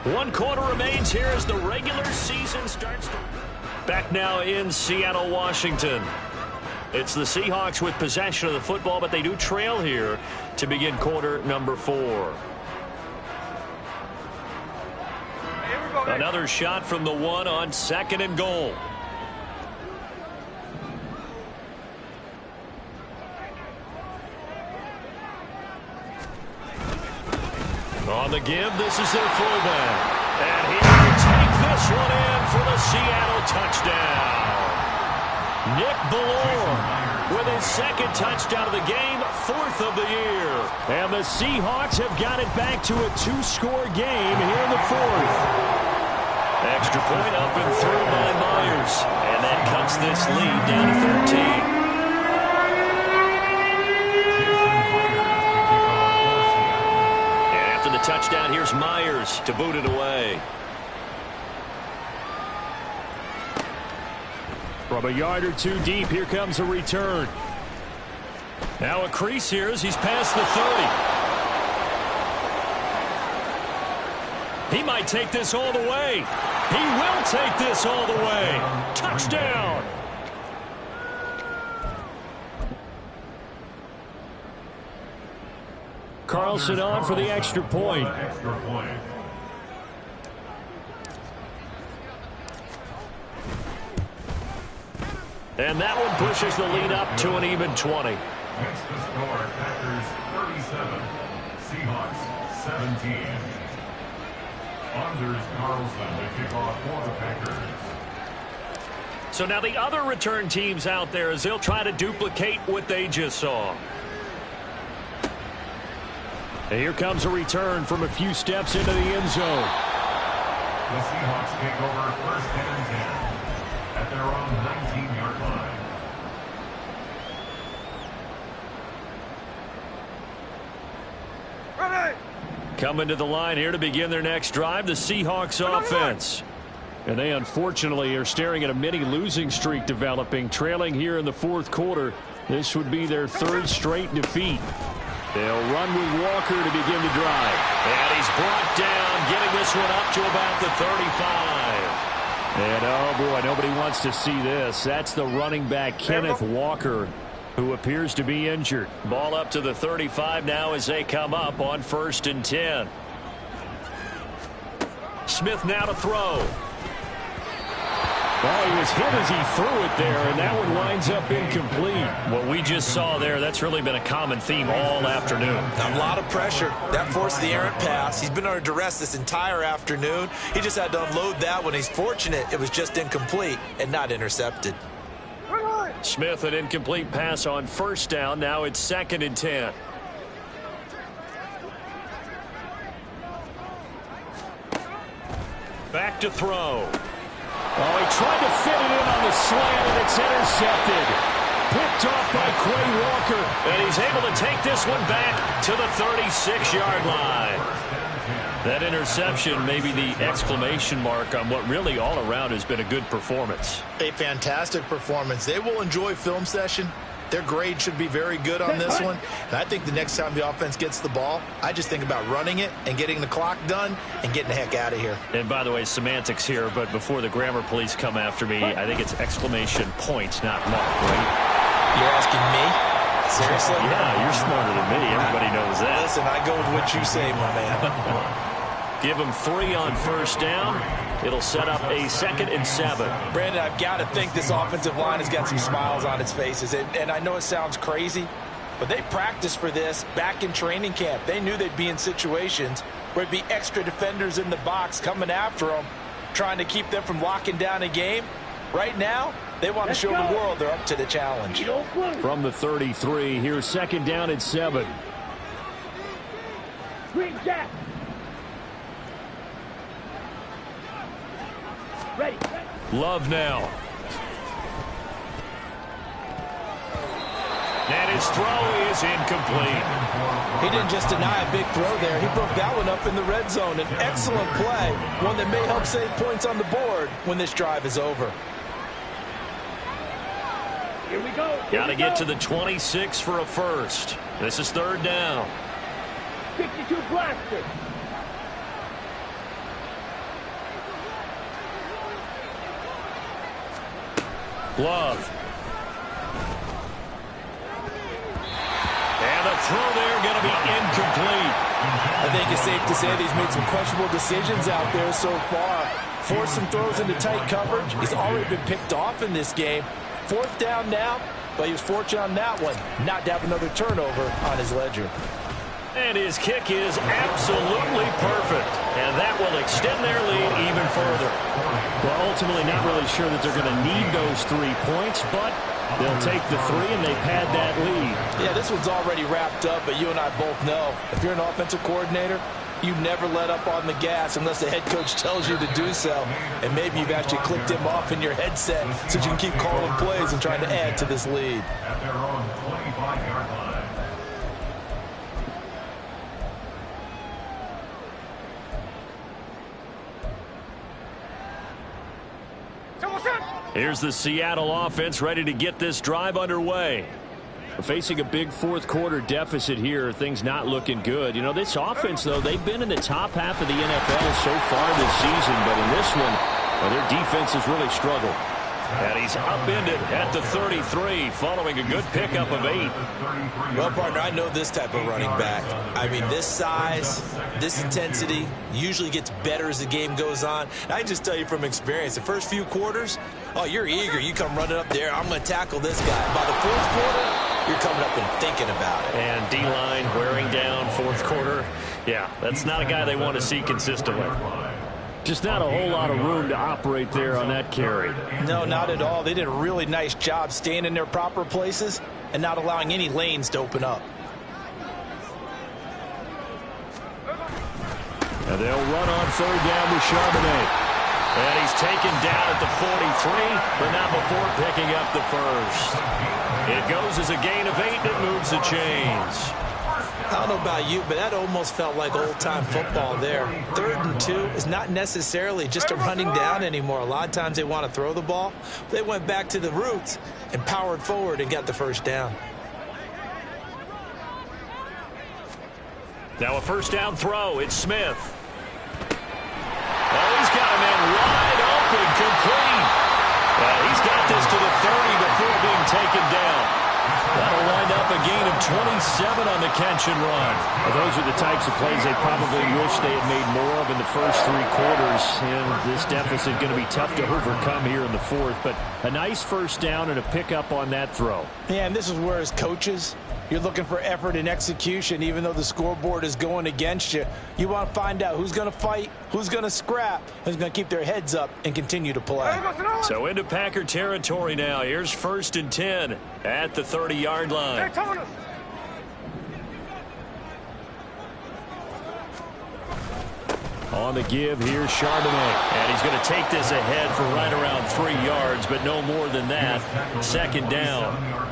1 quarter remains here as the regular season starts. Back now in Seattle, Washington. It's the Seahawks with possession of the football, but they do trail here to begin quarter number 4. Another shot from the 1 on 2nd and goal. On the give, this is their fullback. And he will take this one in for the Seattle touchdown. Nick Ballore
with his second touchdown of the game, 4th of the year. And the Seahawks have got it back to a 2-score game here in the 4th. Extra point up and through by Myers. And that cuts this lead down to 13. And after the touchdown, here's Myers to boot it away. From a yard or two deep, here comes a return. Now a crease here as he's past the 30. He might take this all the way. He will take this all the way. Touchdown. Carlson on for the extra point. And that one pushes the lead up to an even 20.
Next to score, Packers 37, Seahawks 17. Anders Carlson to kick off for the Packers.
So now the other return teams out there as they'll try to duplicate what they just saw. And here comes a return from a few steps into the end zone.
The Seahawks take over 1st and 10 at their own 19-yard line.
Coming to the line here to begin their next drive, the Seahawks offense. And they unfortunately are staring at a mini losing streak developing, trailing here in the 4th quarter. This would be their 3rd straight defeat. They'll run with Walker to begin the drive. And he's brought down, getting this one up to about the 35. And oh boy, nobody wants to see this. That's the running back, Kenneth Walker, who appears to be injured. Ball up to the 35 now as they come up on 1st and 10. Smith now to throw. Well, he was hit as he threw it there, and that one winds up incomplete. What we just saw there, that's really been a common theme all afternoon.
A lot of pressure. That forced the errant pass. He's been under duress this entire afternoon. He just had to unload that one. He's fortunate it was just incomplete and not intercepted.
Smith, an incomplete pass on 1st down. Now it's 2nd and 10. Back to throw. Oh, he tried to fit it in on the slant, and it's intercepted. Picked off by Quay Walker. And he's able to take this one back to the 36-yard line. That interception may be the exclamation mark on what really all around has been a good performance.
A fantastic performance. They will enjoy film session. Their grade should be very good on this one. And I think the next time the offense gets the ball, I just think about running it and getting the clock done and getting the heck out of here.
And by the way, semantics here, but before the grammar police come after me, I think it's exclamation point, not mark, right?
You're asking me? Seriously?
Yeah, you're smarter than me. Everybody knows that.
Listen, I go with what you say, my man.
Give him 3 on 1st down. It'll set up a 2nd and 7.
Brandon, I've got to think this offensive line has got some smiles on its faces. And I know it sounds crazy, but they practiced for this back in training camp. They knew they'd be in situations where it'd be extra defenders in the box coming after them, trying to keep them from locking down a game. Right now, they want to show the world they're up to the challenge.
From the 33, here's 2nd down and 7.
Green Jack. Ready.
Love now. And his throw is incomplete.
He didn't just deny a big throw there. He broke that one up in the red zone. An excellent play, one that may help save points on the board when this drive is over.
Here we go.
Got to get to the 26 for a first. This is 3rd down.
62 blaster.
Love. And the throw there going to be incomplete.
I think it's safe to say that he's made some questionable decisions out there so far. Forced some throws into tight coverage. He's already been picked off in this game. 4th down now, but he was fortunate on that one not to have another turnover on his ledger.
And his kick is absolutely perfect. And that will extend their lead even further. Well, ultimately not really sure that they're going to need those 3 points, but They'll take the 3, and they've had that lead.
Yeah, this one's already wrapped up, but you and I both know if you're an offensive coordinator, you never let up on the gas unless the head coach tells you to do so. And maybe you've actually clicked him off in your headset so you can keep calling plays and trying to add to this lead.
At their own 25-yard line.
Here's the Seattle offense ready to get this drive underway.
We're facing a big fourth-quarter deficit here. Things not looking good. You know, this offense, though, they've been in the top half of the NFL so far this season, but in this one, well, their defense has really struggled.
And he's upended at the 33 following a good pickup of 8.
Well, partner, I know this type of running back. I mean, this size, this intensity usually gets better as the game goes on. And I can just tell you from experience, the first few quarters, oh, you're eager. You come running up there, I'm going to tackle this guy. By the fourth quarter, you're coming up and thinking about it.
And D-line wearing down fourth quarter. Yeah, that's not a guy they want to see consistently.
Just not a whole lot of room to operate there on that carry.
No, not at all. They did a really nice job staying in their proper places and not allowing any lanes to open up.
And they'll run on third down with Charbonnet.
And he's taken down at the 43, but not before picking up the first. It goes as a gain of 8 that moves the chains.
I don't know about you, but that almost felt like old-time football there. 3rd and 2 is not necessarily just a running down anymore. A lot of times they want to throw the ball. They went back to the roots and powered forward and got the first down.
Now a first down throw. It's Smith. Oh, he's got a man wide open, complete. Well, he's got this to the 30 before being taken down. That'll wind up a gain of 27 on the catch and run.
Well, those are the types of plays they probably wish they had made more of in the first 3 quarters. And this deficit going to be tough to overcome here in the 4th. But a nice first down and a pickup on that throw.
Yeah, and this is where as coaches, you're looking for effort and execution. Even though the scoreboard is going against you, you want to find out who's going to fight, who's going to scrap, who's going to keep their heads up and continue to play.
So into Packer territory now. Here's 1st and 10 at the 30-yard line.
On the give, here's Charbonnet.
And he's going to take this ahead for right around 3 yards, but no more than that. 2nd down.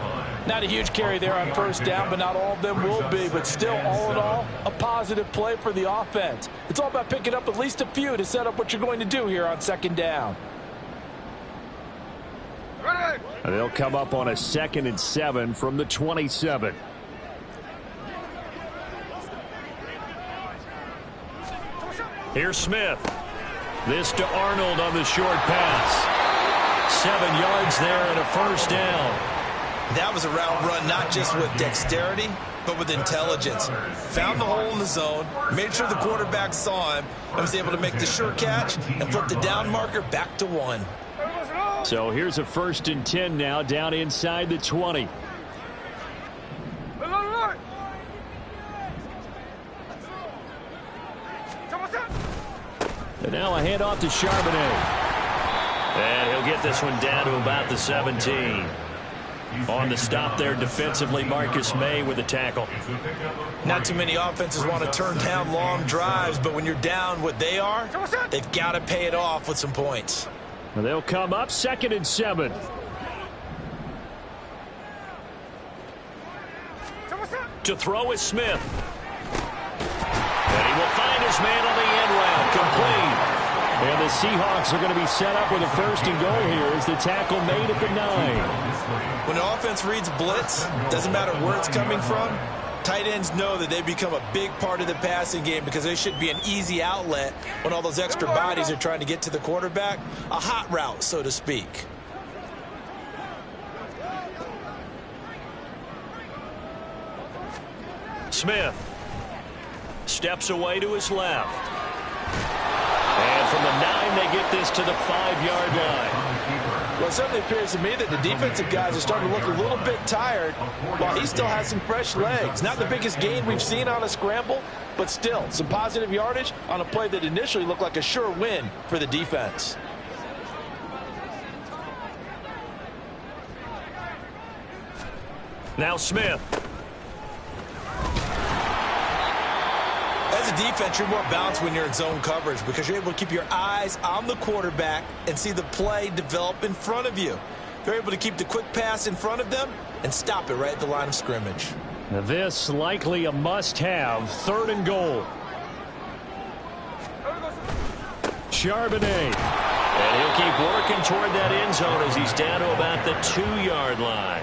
Not a huge carry there on first down, but not all of them will be. But still, all in all, a positive play for the offense. It's all about picking up at least a few to set up what you're going to do here on 2nd down.
And they'll come up on a 2nd and 7 from the 27.
Here's Smith. This to Arnold on the short pass. 7 yards there and a first down.
That was a route run not just with dexterity, but with intelligence. Found the hole in the zone, made sure the quarterback saw him, and was able to make the sure catch and flip the down marker back to 1.
So here's a 1st and 10 now down inside the 20. And now a handoff to Charbonnet.
And he'll get this one down to about the 17. On the stop there defensively, Marcus May with a tackle.
Not too many offenses want to turn down long drives, but when you're down what they are, they've got to pay it off with some points.
And they'll come up 2nd and 7.
To throw is Smith. And he will find his man on the end route, complete.
And the Seahawks are going to be set up with a 1st and goal here as the tackle made at the 9.
When an offense reads blitz, doesn't matter where it's coming from, tight ends know that they become a big part of the passing game because they should be an easy outlet when all those extra bodies are trying to get to the quarterback. A hot route, so to speak.
Smith steps away to his left. And from the 9, they get this to the 5-yard line.
Well, it certainly appears to me that the defensive guys are starting to look a little bit tired while he still has some fresh legs. Not the biggest gain we've seen on a scramble, but still some positive yardage on a play that initially looked like a sure win for the defense.
Now Smith.
As a defense, you're more balanced when you're in zone coverage because you're able to keep your eyes on the quarterback and see the play develop in front of you. They're able to keep the quick pass in front of them and stop it right at the line of scrimmage.
Now this likely a must-have. 3rd and goal. Charbonnet.
And he'll keep working toward that end zone as he's down to about the 2-yard line.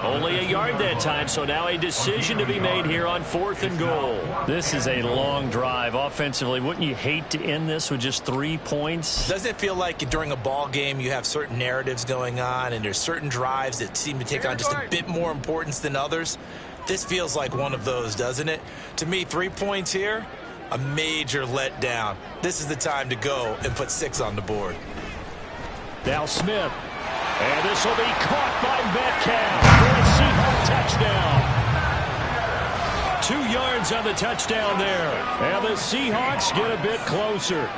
Only a yard that time, so now a decision to be made here on 4th and goal.
This is a long drive offensively. Wouldn't you hate to end this with just 3 points?
Doesn't it feel like during a ball game you have certain narratives going on and there's certain drives that seem to take on just a bit more importance than others? This feels like one of those, doesn't it? To me, 3 points here, a major letdown. This is the time to go and put 6 on the board.
Now Smith. And this will be caught by Metcalf for a Seahawks touchdown. 2 yards on the touchdown there. And the Seahawks get a bit closer.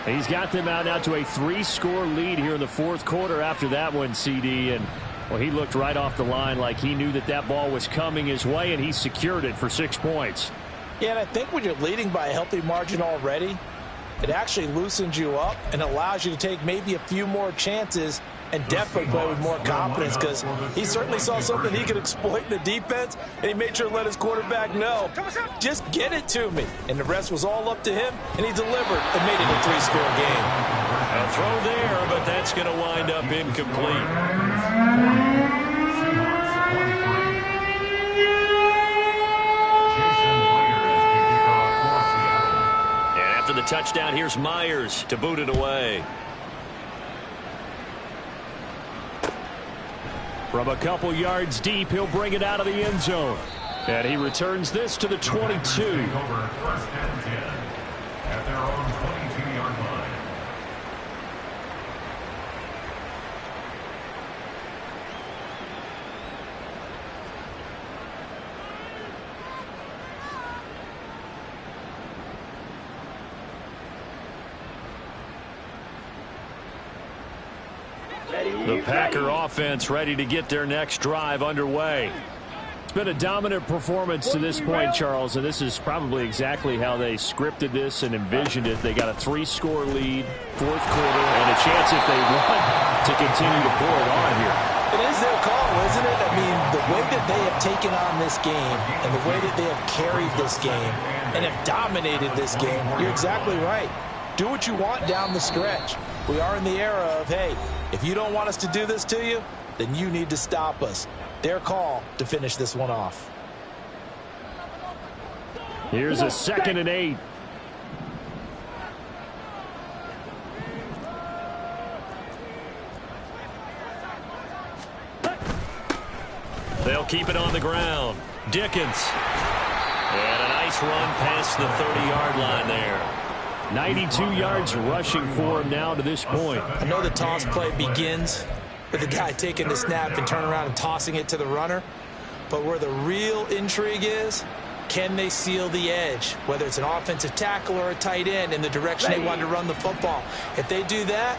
He's got them out now to a 3-score lead here in the 4th quarter after that one, CD. And, well, he looked right off the line like he knew that that ball was coming his way, and he secured it for 6 points.
Yeah, and I think when you're leading by a healthy margin already, it actually loosens you up and allows you to take maybe a few more chances and definitely play with more confidence because he certainly saw something he could exploit in the defense, and he made sure to let his quarterback know, just get it to me. And the rest was all up to him, and he delivered and made it a 3-score game.
A throw there, but that's going to wind up incomplete. After the touchdown, here's Myers to boot it away.
From a couple yards deep, he'll bring it out of the end zone. And he returns this to the 22.
At their own 22-yard line.
The Packer offense ready to get their next drive underway. It's been a dominant performance to this point, Charles, and this is probably exactly how they scripted this and envisioned it. They got a 3-score lead, 4th quarter, and a chance if they want to continue to pour it on here.
It is their call, isn't it? I mean, the way that they have taken on this game and the way that they have carried this game and have dominated this game, you're exactly right. Do what you want down the stretch. We are in the era of, hey, if you don't want us to do this to you, then you need to stop us. Their call to finish this one off.
Here's a 2nd and 8.
They'll keep it on the ground. Dickens. And a nice run past the 30-yard line there.
92 yards rushing for him now to this point.
I know the toss play begins with the guy taking the snap and turning around and tossing it to the runner. But where the real intrigue is, can they seal the edge, whether it's an offensive tackle or a tight end, in the direction they want to run the football? If they do that,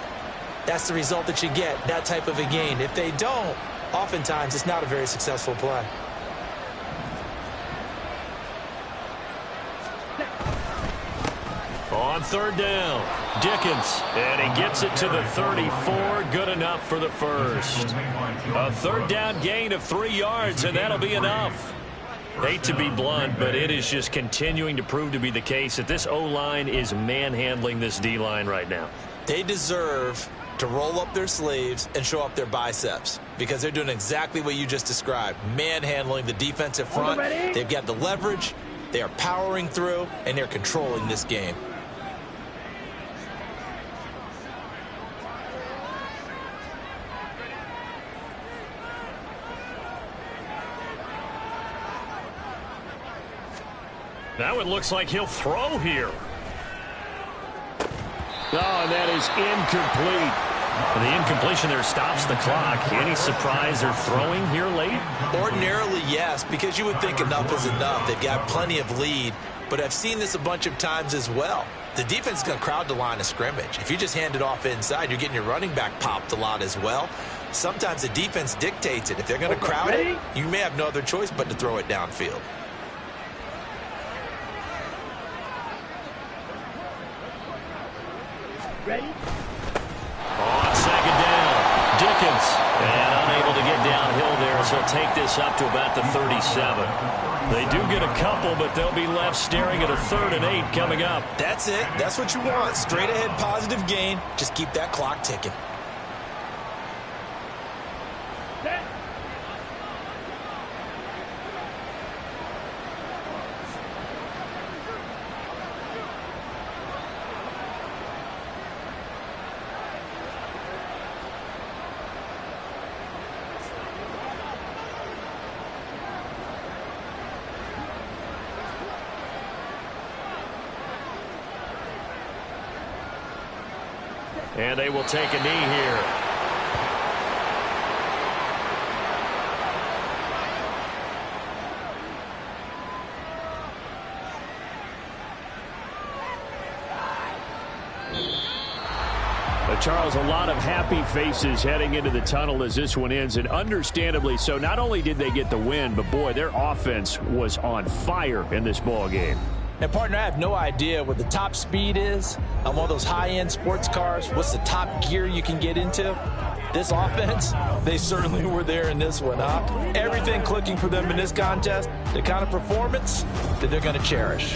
that's the result that you get, that type of a gain. If they don't, oftentimes it's not a very successful play.
On 3rd down, Dickens, and he gets it to the 34, good enough for the first. A 3rd down gain of 3 yards, and that'll be enough. Hate to be blunt, but it is just continuing to prove to be the case that this O-line is manhandling this D-line right now.
They deserve to roll up their sleeves and show up their biceps because they're doing exactly what you just described, manhandling the defensive front. They've got the leverage, they are powering through, and they're controlling this game.
Now it looks like he'll throw here.
Oh, and that is incomplete.
The incompletion there stops the clock. Any surprise they're throwing here late?
Ordinarily, yes, because you would think enough is enough. They've got plenty of lead, but I've seen this a bunch of times as well. The defense is going to crowd the line of scrimmage. If you just hand it off inside, you're getting your running back popped a lot as well. Sometimes the defense dictates it. If they're going to crowd it, you may have no other choice but to throw it downfield.
Ready?
On second down, Dickens. And unable to get downhill there, so he'll take this up to about the 37. They do get a couple, but they'll be left staring at a 3rd and 8 coming up.
That's it. That's what you want. Straight ahead positive gain. Just keep that clock ticking.
Set.
And they will take a knee here.
But Charles, a lot of happy faces heading into the tunnel as this one ends, and understandably so. Not only did they get the win, but boy, their offense was on fire in this ball game.
And, partner, I have no idea what the top speed is on one of those high-end sports cars. What's the top gear you can get into? This offense, they certainly were there in this one, huh? Everything clicking for them in this contest, the kind of performance that they're going to cherish.